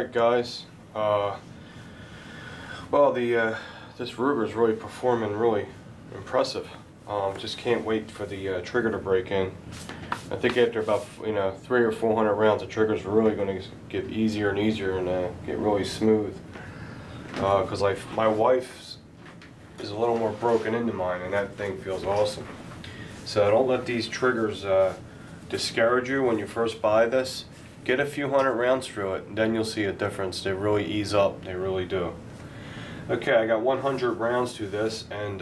Alright guys, well this Ruger is really performing really impressive. Just can't wait for the trigger to break in. I think after about 300 or 400 rounds, the trigger's really going to get easier and easier and get really smooth. Because my wife's is a little more broken into mine, and that thing feels awesome. So don't let these triggers discourage you when you first buy this. Get a few hundred rounds through it, and then you'll see a difference. They really ease up, they really do. Okay, I got 100 rounds through this, and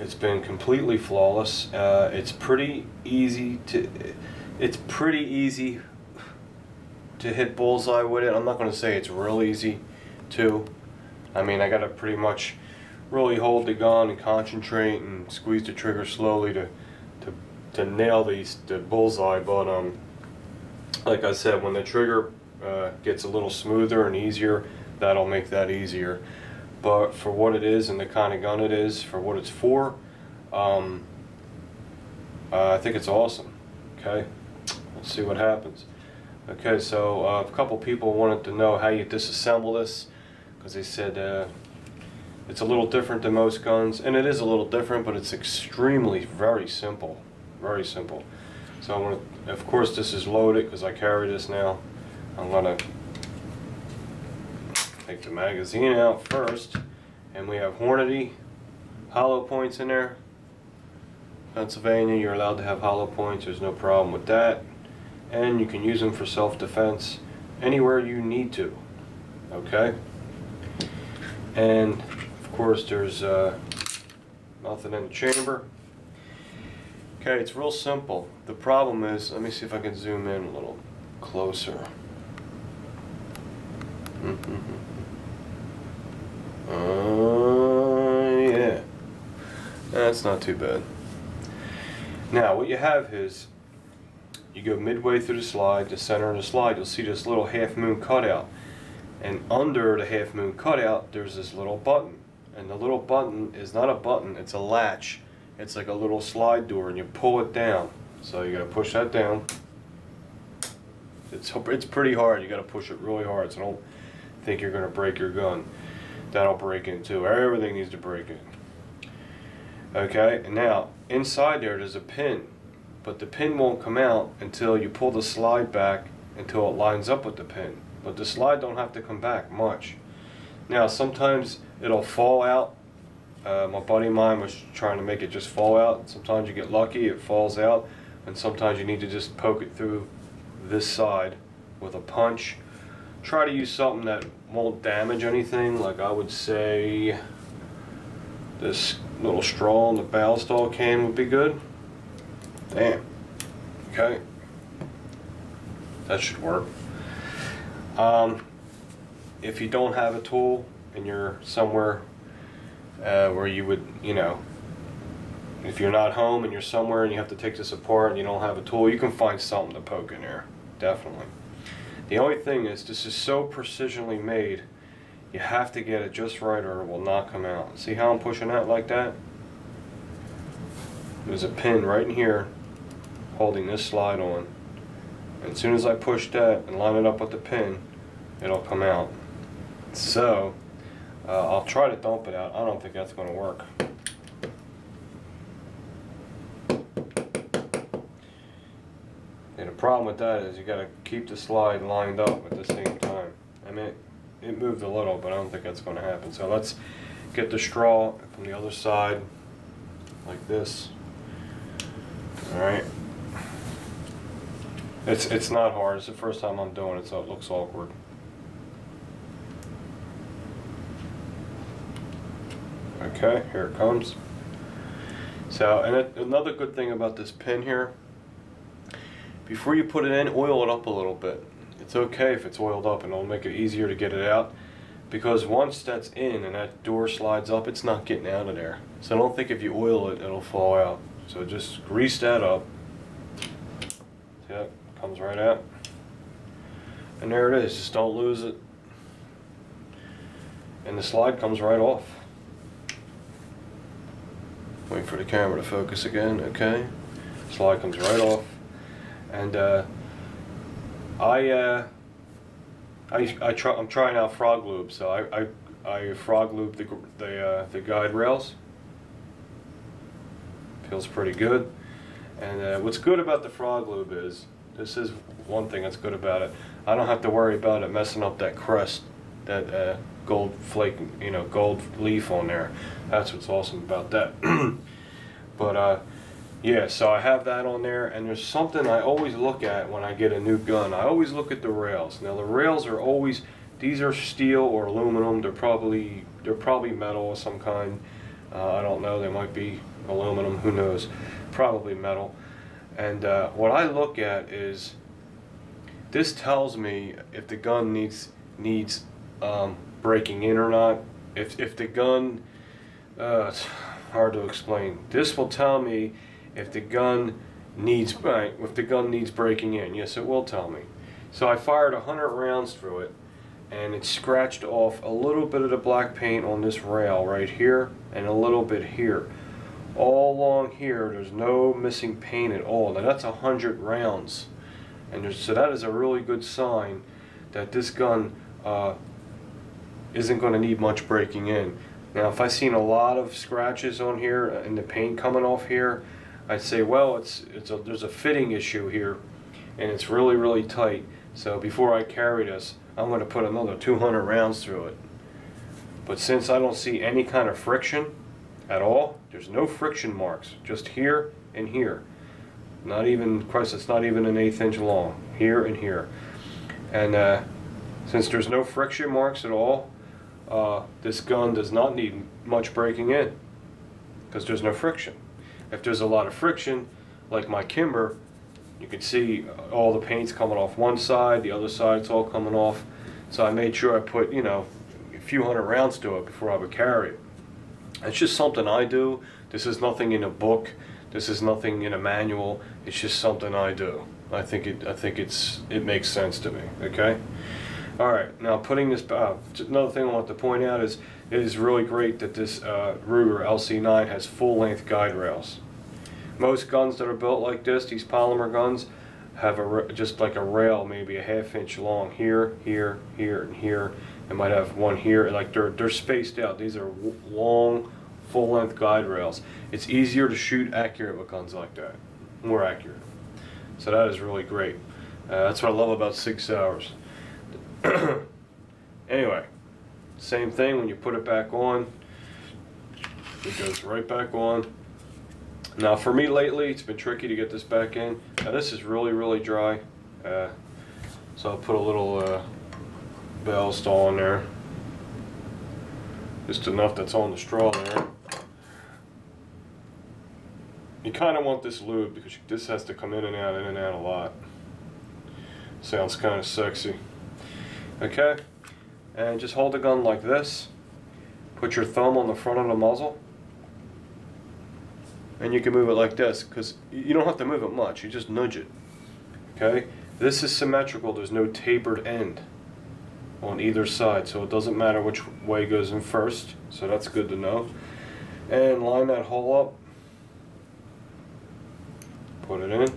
it's been completely flawless. It's pretty easy to hit bullseye with it. I'm not going to say it's real easy to. I mean, I got to pretty much really hold the gun and concentrate and squeeze the trigger slowly to nail the bullseye. But like I said, when the trigger gets a little smoother and easier, that'll make that easier. But for what it is and the kind of gun it is, for what it's for, I think it's awesome. Okay, let's see what happens. Okay, so a couple people wanted to know how you disassemble this, because they said it's a little different than most guns, and it is a little different, but it's extremely very simple. So I'm gonna, of course this is loaded because I carry this now. I'm gonna take the magazine out first, and we have Hornady hollow points in there. Pennsylvania, you're allowed to have hollow points, there's no problem with that. And you can use them for self-defense anywhere you need to. Okay? And of course there's nothing in the chamber. Okay, it's real simple. The problem is, let me see if I can zoom in a little closer. Yeah. That's not too bad. Now, what you have is, you go midway through the slide, the center of the slide, you'll see this little half moon cutout. And under the half moon cutout, there's this little button. And the little button is not a button, it's a latch. It's like a little slide door, and you pull it down. So you gotta push that down. It's pretty hard, you gotta push it really hard, so don't think you're gonna break your gun. That'll break in too. Everything needs to break in. Okay, and now inside there's a pin, but the pin won't come out until you pull the slide back until it lines up with the pin. But the slide don't have to come back much. Now sometimes it'll fall out. My buddy of mine was trying to make it just fall out. Sometimes you get lucky, it falls out, and sometimes you need to just poke it through this side with a punch. Try to use something that won't damage anything, like I would say this little straw in the Ballistol can would be good. Damn. Okay. That should work. If you don't have a tool and you're somewhere where you would, if you're not home and you're somewhere and you have to take this apart and you don't have a tool, you can find something to poke in there, definitely. The only thing is, this is so precisionally made, you have to get it just right or it will not come out. See how I'm pushing that like that? There's a pin right in here holding this slide on. And as soon as I push that and line it up with the pin, it'll come out. So, I'll try to dump it out. I don't think that's going to work. And the problem with that is you got to keep the slide lined up at the same time. I mean, it moved a little, but I don't think that's going to happen. So let's get the straw from the other side, like this. All right. It's not hard. It's the first time I'm doing it, so it looks awkward. Okay, here it comes. So, and another good thing about this pin here, before you put it in, oil it up a little bit. It's okay if it's oiled up, and it'll make it easier to get it out, because once that's in and that door slides up, it's not getting out of there. So I don't think if you oil it, it'll fall out. So just grease that up. See that? Comes right out. And there it is, just don't lose it. And the slide comes right off. Wait for the camera to focus again, okay. Slide comes right off. And I I'm trying out frog lube, so I frog lube the guide rails. Feels pretty good. And what's good about the frog lube is, this is one thing that's good about it. I don't have to worry about it messing up that crest, that gold flake, gold leaf on there. That's what's awesome about that. But yeah, so I have that on there, and there's something I always look at when I get a new gun. I always look at the rails. Now the rails are always, these are steel or aluminum. They're probably metal of some kind. I don't know. They might be aluminum. Who knows? Probably metal. And what I look at is, this tells me if the gun needs breaking in or not. If the gun, it's hard to explain. This will tell me if the gun needs breaking in. Yes, it will tell me. So I fired 100 rounds through it, and it scratched off a little bit of the black paint on this rail right here, and a little bit here. All along here, there's no missing paint at all. Now that's 100 rounds, and so that is a really good sign that this gun isn't going to need much breaking in. Now, if I've seen a lot of scratches on here and the paint coming off here, I'd say, well, there's a fitting issue here, and it's really, really tight. So before I carry this, I'm going to put another 200 rounds through it. But since I don't see any kind of friction at all, there's no friction marks, just here and here. Not even, Christ, it's not even an 1/8 inch long, here and here. And since there's no friction marks at all, this gun does not need much breaking in, because there's no friction. If there's a lot of friction, like my Kimber, you can see all the paint's coming off one side, the other side's all coming off. So I made sure I put, a few hundred rounds to it before I would carry it. It's just something I do. This is nothing in a book. This is nothing in a manual. It's just something I do. I think it makes sense to me. Okay. All right. Now putting this. Another thing I want to point out is it is really great that this Ruger LC9 has full-length guide rails. Most guns that are built like this, these polymer guns, have just like a rail, maybe a 1/2 inch long here, here, here, and here. It might have one here. Like they're spaced out. These are long, full-length guide rails. It's easier to shoot accurate with guns like that, more accurate. So that is really great. That's what I love about Sig Sauers. Anyway, same thing when you put it back on. It goes right back on. Now for me lately, it's been tricky to get this back in. Now this is really, really dry. So I'll put a little bell stall in there. Just enough that's on the straw there. You kind of want this lube because this has to come in and out a lot. Sounds kind of sexy. Okay, and just hold the gun like this. Put your thumb on the front of the muzzle, and you can move it like this, because you don't have to move it much, you just nudge it. Okay, this is symmetrical, there's no tapered end on either side, so it doesn't matter which way goes in first, so that's good to know. And line that hole up, put it in.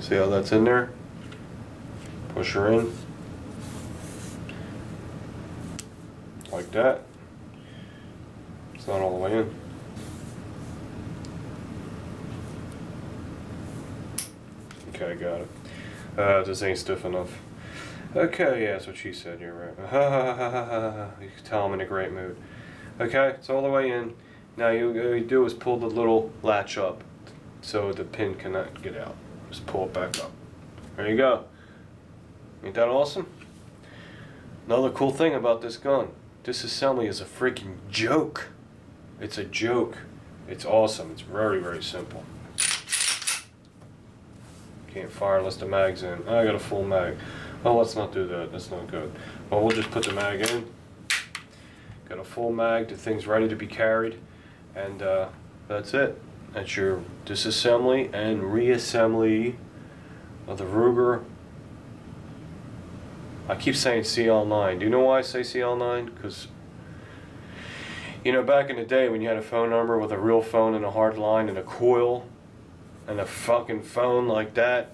See how that's in there? Push her in. Like that. It's not all the way in. Okay, I got it. This ain't stiff enough. Okay, yeah, that's what she said, you're right. You can tell I'm in a great mood. Okay, it's all the way in. Now all you do is pull the little latch up so the pin cannot get out. Just pull it back up. There you go. Ain't that awesome? Another cool thing about this gun, this assembly is a freaking joke. It's a joke. It's awesome. It's very, very simple. Can't fire unless the mag's in. I got a full mag. Oh, let's not do that. That's not good. Well, we'll just put the mag in. Got a full mag. The thing's ready to be carried. And that's it. That's your disassembly and reassembly of the Ruger. I keep saying CL9. Do you know why I say CL9? Because, back in the day when you had a phone number with a real phone and a hard line and a coil and a fucking phone like that,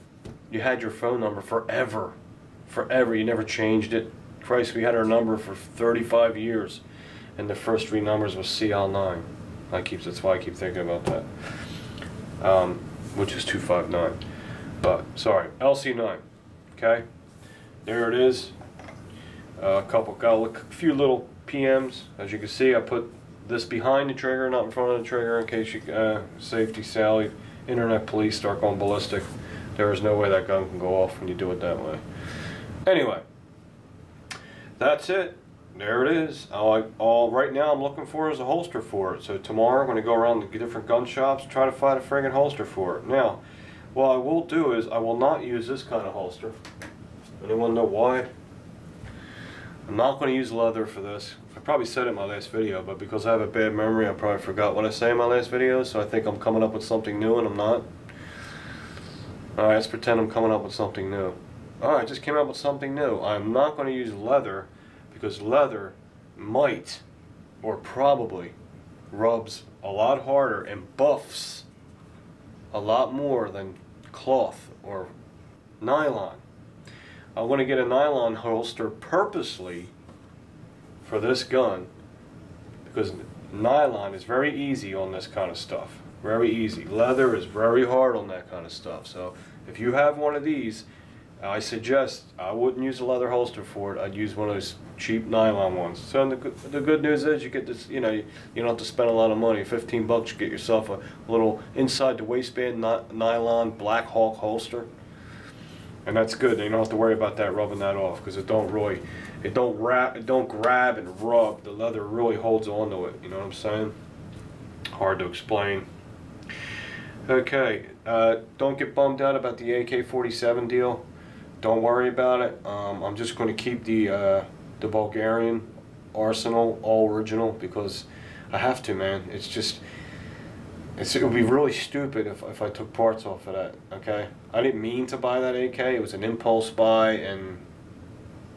you had your phone number forever. Forever. You never changed it. Christ, we had our number for 35 years. And the first 3 numbers was CL9. That's why I keep thinking about that. Which is 259. But, sorry, LC9. Okay? There it is. Got a few little PMs. As you can see, I put this behind the trigger, not in front of the trigger, in case you, safety Sally, internet police start going ballistic. There is no way that gun can go off when you do it that way. Anyway, that's it. There it is. All right now I'm looking for is a holster for it. So tomorrow I'm going to go around the different gun shops, try to find a friggin' holster for it. Now, what I will do is I will not use this kind of holster. Anyone know why? I'm not going to use leather for this. I probably said it in my last video, but because I have a bad memory, I probably forgot what I say in my last video, so I think I'm coming up with something new, and I'm not. Alright, let's pretend I'm coming up with something new. Alright, I just came up with something new. I'm not going to use leather, because leather might, or probably, rubs a lot harder and buffs a lot more than cloth or nylon. I'm going to get a nylon holster purposely for this gun, because nylon is very easy on this kind of stuff. Very easy. Leather is very hard on that kind of stuff. So if you have one of these, I suggest I wouldn't use a leather holster for it. I'd use one of those cheap nylon ones. So the good news is you get this, you don't have to spend a lot of money. $15, you get yourself a little inside the waistband nylon Black Hawk holster. And that's good. You don't have to worry about that rubbing that off, because it don't grab and rub. The leather really holds onto it. You know what I'm saying? Hard to explain. Okay, don't get bummed out about the AK-47 deal. Don't worry about it. I'm just going to keep the Bulgarian Arsenal all original, because I have to, man. It would be really stupid if I took parts off of that, okay? I didn't mean to buy that AK. It was an impulse buy, and,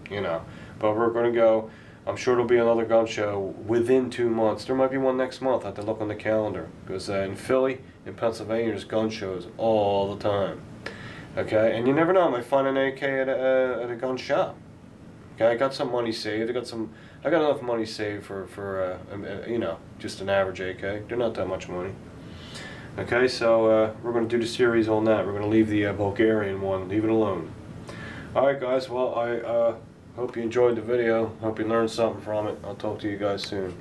but we're going to go. I'm sure there'll be another gun show within 2 months. There might be one next month. I have to look on the calendar, because in Philly, in Pennsylvania, there's gun shows all the time, okay? And you never know. I might find an AK at a gun shop. Okay, I got some money saved. I got enough money saved for just an average AK. They're not that much money. Okay, so we're going to do the series on that. We're going to leave the Bulgarian one, leave it alone. Alright guys, well I hope you enjoyed the video. Hope you learned something from it. I'll talk to you guys soon.